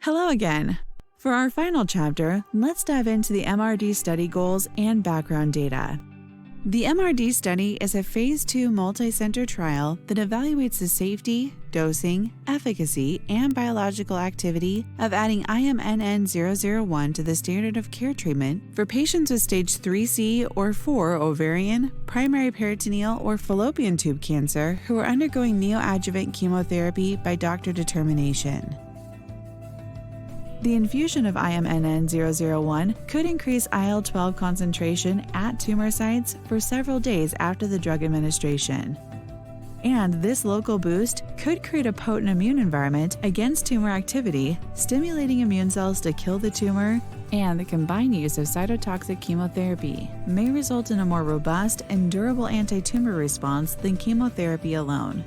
Hello again! For our final chapter, let's dive into the MRD study goals and background data. The MRD study is a Phase 2 multi-center trial that evaluates the safety, dosing, efficacy, and biological activity of adding IMNN-001 to the standard of care treatment for patients with stage 3C or 4 ovarian, primary peritoneal, or fallopian tube cancer who are undergoing neoadjuvant chemotherapy by doctor determination. The infusion of IMNN-001 could increase IL-12 concentration at tumor sites for several days after the drug administration. And this local boost could create a potent immune environment against tumor activity, stimulating immune cells to kill the tumor, and the combined use of cytotoxic chemotherapy may result in a more robust and durable anti-tumor response than chemotherapy alone.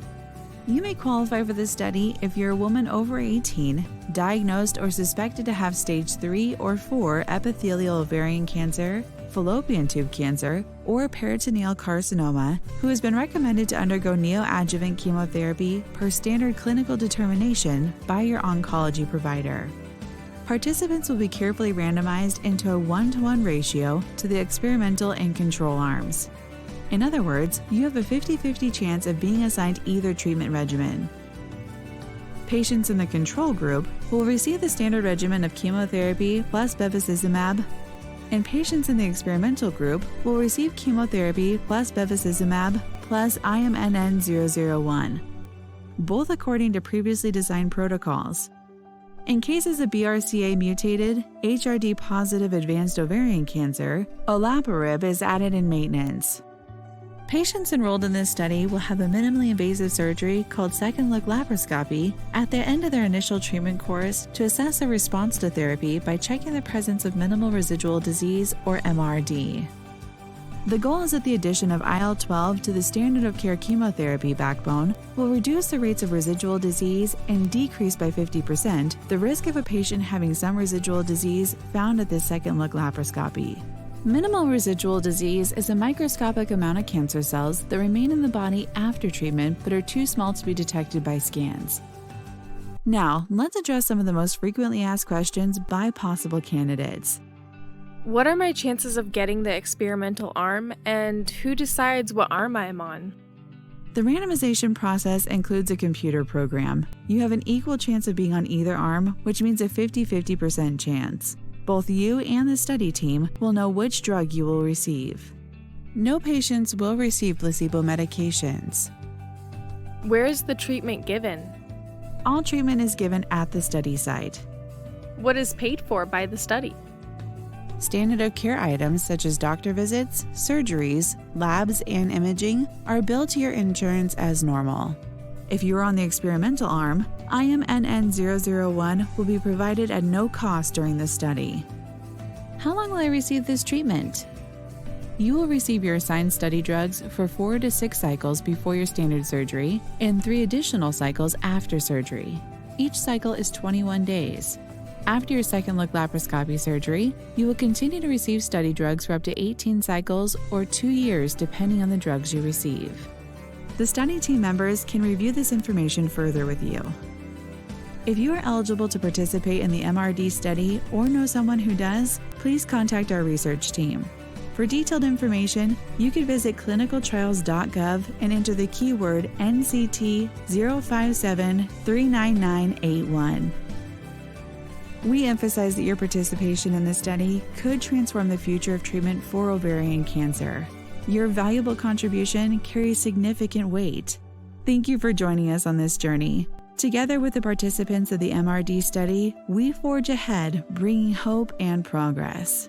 You may qualify for this study if you're a woman over 18, diagnosed or suspected to have stage 3 or 4 epithelial ovarian cancer, fallopian tube cancer, or peritoneal carcinoma, who has been recommended to undergo neoadjuvant chemotherapy per standard clinical determination by your oncology provider. Participants will be carefully randomized into a 1-to-1 ratio to the experimental and control arms. In other words, you have a 50-50 chance of being assigned either treatment regimen. Patients in the control group will receive the standard regimen of chemotherapy plus bevacizumab, and patients in the experimental group will receive chemotherapy plus bevacizumab plus IMNN-001, both according to previously designed protocols. In cases of BRCA-mutated, HRD-positive advanced ovarian cancer, olaparib is added in maintenance. Patients enrolled in this study will have a minimally invasive surgery called second-look laparoscopy at the end of their initial treatment course to assess their response to therapy by checking the presence of minimal residual disease, or MRD. The goal is that the addition of IL-12 to the standard of care chemotherapy backbone will reduce the rates of residual disease and decrease by 50% the risk of a patient having some residual disease found at this second-look laparoscopy. Minimal residual disease is a microscopic amount of cancer cells that remain in the body after treatment but are too small to be detected by scans. Now, let's address some of the most frequently asked questions by possible candidates. What are my chances of getting the experimental arm, and who decides what arm I am on? The randomization process includes a computer program. You have an equal chance of being on either arm, which means a 50-50% chance. Both you and the study team will know which drug you will receive. No patients will receive placebo medications. Where is the treatment given? All treatment is given at the study site. What is paid for by the study? Standard of care items such as doctor visits, surgeries, labs, and imaging are billed to your insurance as normal. If you are on the experimental arm, IMNN-001 will be provided at no cost during the study. How long will I receive this treatment? You will receive your assigned study drugs for 4 to 6 cycles before your standard surgery and 3 additional cycles after surgery. Each cycle is 21 days. After your second-look laparoscopy surgery, you will continue to receive study drugs for up to 18 cycles or 2 years depending on the drugs you receive. The study team members can review this information further with you. If you are eligible to participate in the MRD study or know someone who does, please contact our research team. For detailed information, you can visit clinicaltrials.gov and enter the keyword NCT 057-39981. We emphasize that your participation in this study could transform the future of treatment for ovarian cancer. Your valuable contribution carries significant weight. Thank you for joining us on this journey. Together with the participants of the MRD study, we forge ahead, bringing hope and progress.